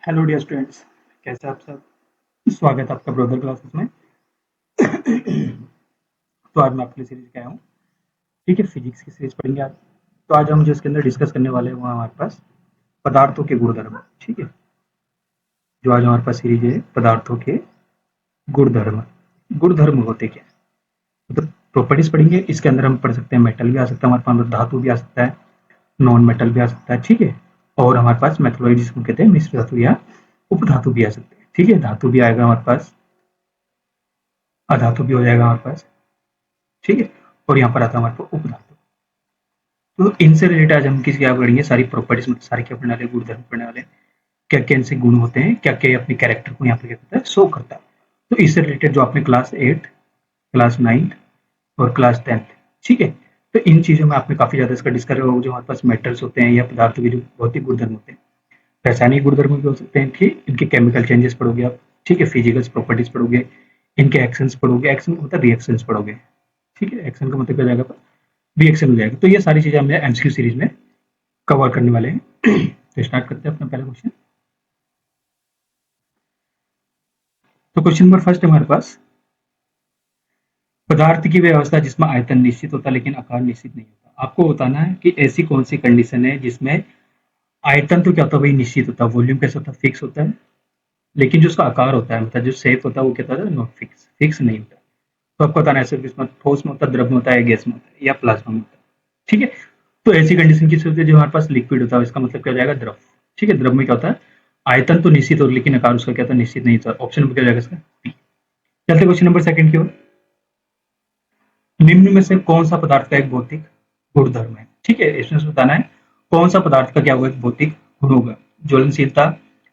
Hello dear students, कैसे आप सब। स्वागत है आपका ब्रदर क्लासेस में। तो आज मैं आपके लिए सीरीज क्या हूँ। ठीक है, फिजिक्स की सीरीज पढ़ेंगे आज। तो आज हम जो इसके अंदर डिस्कस करने वाले हैं वो हमारे पास पदार्थों के गुणधर्म। ठीक है, जो आज हमारे पास सीरीज है पदार्थों के गुणधर्म। गुणधर्म होते क्या है, मतलब प्रॉपर्टीज पढ़ेंगे। इसके अंदर हम पढ़ सकते हैं मेटल भी आ सकता है हमारे पास, धातु भी आ सकता है, नॉन मेटल भी आ सकता है। ठीक है, और हमारे पास मेथोलॉजी जिसको कहते हैं मिश्र धातु या उपधातु भी आ सकते हैं। ठीक है, धातु भी आएगा हमारे पास, अधातु भी हो जाएगा हमारे पास। ठीक है, और यहाँ पर आता है हमारे पास उपधातु। तो इनसे रिलेटेड आज हम किसी क्या पढ़ेंगे, सारी प्रॉपर्टीज में सारे क्या पढ़ने वाले, गुणधर्म पढ़ने वाले, क्या क्या इनसे गुण होते हैं, क्या क्या अपने कैरेक्टर को यहाँ पे क्या करता है, शो करता है। तो इससे रिलेटेड जो आपने क्लास 8, क्लास 9 और क्लास 10, ठीक है, तो इन चीजों में आपने काफी ज्यादा इसका डिस्कस होगा। जो हमारे पास मेटल्स होते हैं या पदार्थों के जो भौतिक गुणधर्म होते हैं, रासायनिक गुणधर्म भी हो सकते हैं। ठीक, इनके केमिकल चेंजेस पढ़ोगे आप। ठीक है, फिजिकल प्रॉपर्टीज पढ़ोगे, इनके एक्शंस पढ़ोगे। एक्शन का मतलब रिएक्शंस पढ़ोगे। ठीक है, एक्शन का मतलब क्या जाएगा, रिएक्शन हो जाएगा। तो ये सारी चीजें हमने एमसीक्यू सीरीज में कवर करने वाले हैं। तो स्टार्ट करते हैं अपना पहला क्वेश्चन। तो क्वेश्चन नंबर फर्स्ट हमारे पास, पदार्थ की व्यवस्था जिसमें आयतन निश्चित होता है लेकिन आकार निश्चित नहीं होता। आपको बताना है कि ऐसी कौन सी कंडीशन है जिसमें आयतन तो क्या होता है भाई, निश्चित होता है। वॉल्यूम कैसे होता है, फिक्स होता है। लेकिन जो उसका आकार होता है, मतलब जो शेप होता है, वो क्या होता है, नॉट फिक्स, फिक्स नहीं होता। तो आपको बताना है सिर्फ इसमें ठोस में होता है, द्रव में होता है, गैस में होता है या प्लाज्मा में होता है। ठीक है, तो ऐसी कंडीशन की होती है जो हमारे पास लिक्विड होता है। इसका मतलब क्या हो जाएगा, द्रव। ठीक है, द्रव में क्या होता है, आयतन तो निश्चित हो लेकिन आकार उसका क्या होता है, निश्चित नहीं होता। ऑप्शन में क्या हो जाएगा इसका, बी। चलते क्वेश्चन नंबर सेकंड की ओर। निम्न में से कौन सा पदार्थ का एक भौतिक गुणधर्म है। ठीक है, इसमें से बताना है कौन सा पदार्थ का क्या होगा, एक भौतिक गुण होगा। ज्वलनशीलता,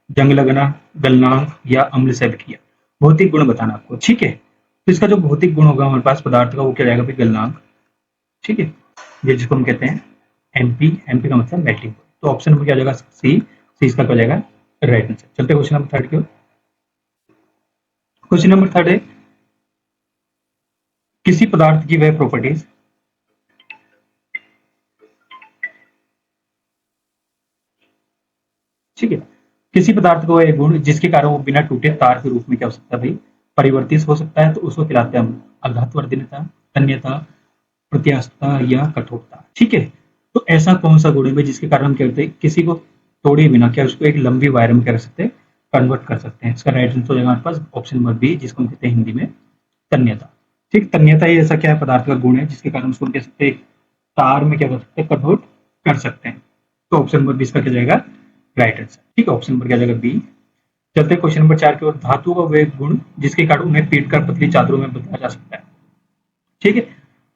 जंग लगना, गलनांक या अम्ल से अभिक्रिया। भौतिक गुण बताना आपको। ठीक है, तो इसका जो भौतिक गुण होगा हमारे पास पदार्थ का, वो क्या जाएगा भाई, गलनांक। ठीक है, ये जिसको हम कहते हैं एमपी। एमपी का मतलब मेल्टिंग पॉइंट। तो ऑप्शन में क्या जाएगा, सी। सी इसका क्या जाएगा, राइट आंसर। चलते क्वेश्चन नंबर थर्ड की ओर। क्वेश्चन नंबर थर्ड है, किसी पदार्थ की वह प्रॉपर्टीज, ठीक है, किसी पदार्थ को एक गुण जिसके कारण वो बिना टूटे तार के रूप में क्या हो सकता है भाई, परिवर्तित हो सकता है। तो उसको खिलाते हैं हम आघातवर्धनता, तन्यता, प्रत्यास्थता या कठोरता। ठीक है, तो ऐसा कौन सा गुण है भाई जिसके कारण हम क्या करते हैं, किसी को तोड़े बिना क्या उसको एक लंबी वायर में क्या कर सकते हैं, कन्वर्ट कर सकते हैं। इसका राइट आंसर हो जाएगा हमारे पास ऑप्शन नंबर बी, जिसको हम कहते हैं हिंदी में तन्यता। ठीक, तन्यता ये ऐसा क्या है, पदार्थ का गुण है जिसके कारण उसको कह सकते हैं तार में क्या कर सकते हैं, कन्वर्ट कर सकते हैं। तो ऑप्शन नंबर बी इसका क्या जाएगा, राइट आंसर। ठीक है, ऑप्शन नंबर क्या जाएगा, बी। चलते हैं क्वेश्चन नंबर 4 की ओर। धातु का वह गुण जिसके कारण उन्हें पीट कर पतली चादरों में बदला जा सकता है। ठीक है,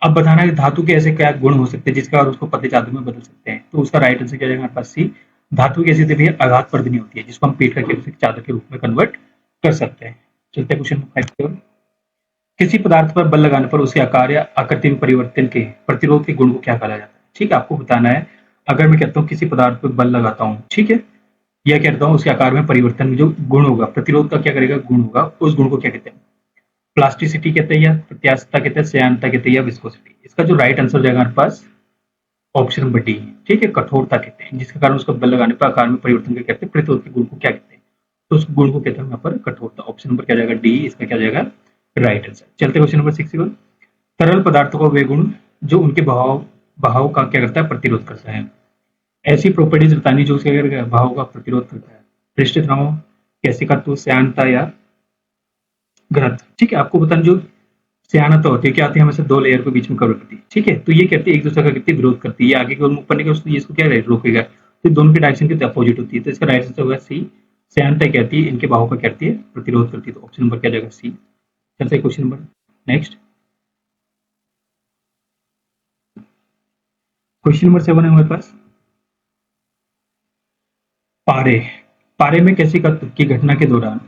अब बताना है धातु के ऐसे क्या गुण हो सकते हैं जिसके कारण उसको पतली चादर में बदल सकते हैं। तो उसका राइट आंसर क्या जाएगा हमारे पास, सी। धातु की ऐसी भी आघात पर्दनी होती है जिसको हम पीट करके उसे चादर के रूप में कन्वर्ट कर सकते हैं। चलते हैं क्वेश्चन नंबर 5 की ओर। किसी पदार्थ पर बल लगाने पर उसके आकार या आकृति में परिवर्तन के प्रतिरोध के गुण को क्या कहा जाता है। ठीक है, आपको बताना है, अगर मैं कहता हूँ किसी पदार्थ पर बल लगाता हूँ, ठीक है, या कहता हूँ उसके आकार में परिवर्तन में जो गुण होगा, प्रतिरोध का क्या करेगा, गुण होगा, उस गुण को क्या कहते हैं, प्लास्टिसिटी कहते हैं या प्रत्यास्थता कहते हैं, श्यानता कहते हैं या विस्कोसिटी। इसका जो राइट आंसर हो जाएगा हमारे पास ऑप्शन नंबर डी। ठीक है, कठोरता कहते हैं, जिसके कारण उसको बल लगाने पर आकार में परिवर्तन क्या कहते हैं, प्रतिरोध के गुण को क्या कहते हैं, तो उस गुण को कहते हैं यहाँ पर कठोरता। ऑप्शन नंबर क्या जाएगा, डी, इसका क्या जाएगा, राइट आंसर। चलते क्वेश्चन नंबर 6 की ओर। तरल पदार्थों का वे गुण जो उनके बहाव बहाव का क्या करता है, प्रतिरोध करता है। ऐसी प्रॉपर्टीज बतानी जो उसके बहाव का प्रतिरोध करता है। पृष्ठ तनाव, कैसिकत्व, श्यानता या घनत्व। ठीक है, आपको बताना जो श्यानता होती है क्या आती है, हमेशा दो लेयर के बीच में कवर करती है। ठीक है, तो ये कहती है एक दूसरे का कितनी विरोध करती है, ये आगे की ओर मुख करने के उसको इसको क्या रोकेगा, तो दोनों की डायरेक्शन कितनी अपोजिट होती है। तो इसका राइट आंसर होगा सी। श्यानता कहती है इनके भाव का कहती है, प्रतिरोध करती है। तो ऑप्शन नंबर क्या जाएगा, सी। चलते question number next. Question number 7 है हमारे पास, पारे। पारे में कैसी की घटना के दौरान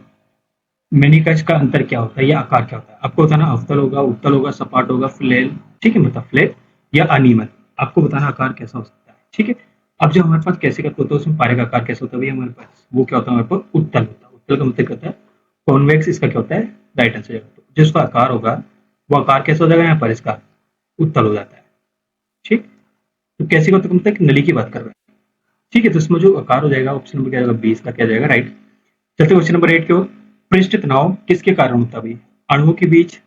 मेनिकस का अंतर क्या होता है या आकार क्या होता है। आपको बताना अवतल होगा, उत्तल होगा, सपाट होगा, फ्लैट। ठीक है, मतलब फ्लैट या अनियमित। आपको बताना आकार कैसा हो सकता है। ठीक है, अब जो हमारे पास कैसे का होता है उसमें पारे का आकार कैसा होता है, हमारे पास वो क्या होता है, हमारे पास उत्तल होता है। उत्तल का मतलब कहता है कॉन्वेक्स। इसका क्या होता है, राइट आंसर जाएगा। जिसका आकार होगा वो आकार कैसा हो जाएगा, यहाँ पर इसका उत्तल हो जाता है। ठीक, तो कैसे का मतलब नली की बात कर रहे हैं। ठीक है, तो इसमें जो आकार हो जाएगा ऑप्शन नंबर क्या जाएगा, 20 का क्या जाएगा, राइट चलते क्वेश्चन नंबर 8 की ओर। पृष्ठ तनाव किसके कारण होता है भाई? अणुओं के बीच,